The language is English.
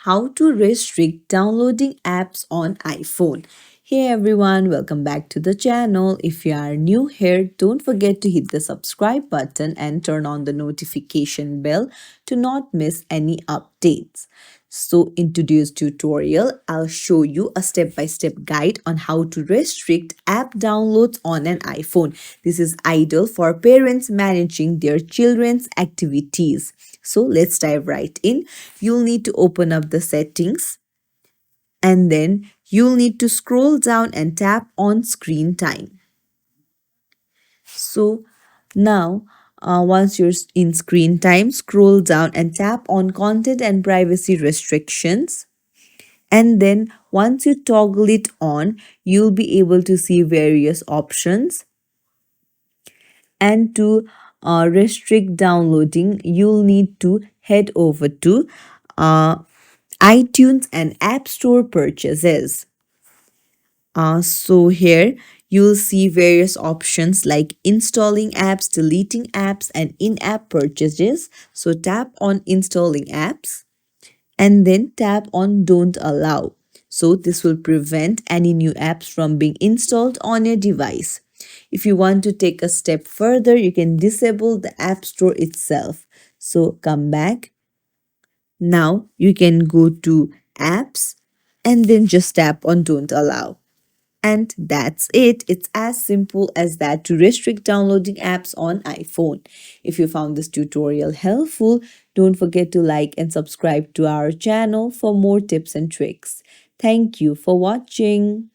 how to restrict downloading apps on iPhone. Hey everyone, welcome back to the channel. If you are new here, don't forget to hit the subscribe button and turn on the notification bell to not miss any updates. So in today's tutorial, I'll show you a step-by-step guide on how to restrict app downloads on an iPhone. This is ideal for parents managing their children's activities. So let's dive right in. You'll need to open up the settings and then you'll need to scroll down and tap on screen time. So now, once you're in screen time, scroll down and tap on content and privacy restrictions. And then once you toggle it on, you'll be able to see various options. And to restrict downloading, you'll need to head over to uh, iTunes and App Store purchases. So here you'll see various options like installing apps, deleting apps, and in-app purchases. So tap on installing apps and then tap on don't allow. So this will prevent any new apps from being installed on your device. If you want to take a step further, you can disable the App Store itself. So come back. Now you can go to apps and then just tap on don't allow. And that's it. It's as simple as that to restrict downloading apps on iPhone. If you found this tutorial helpful, don't forget to like and subscribe to our channel for more tips and tricks. Thank you for watching.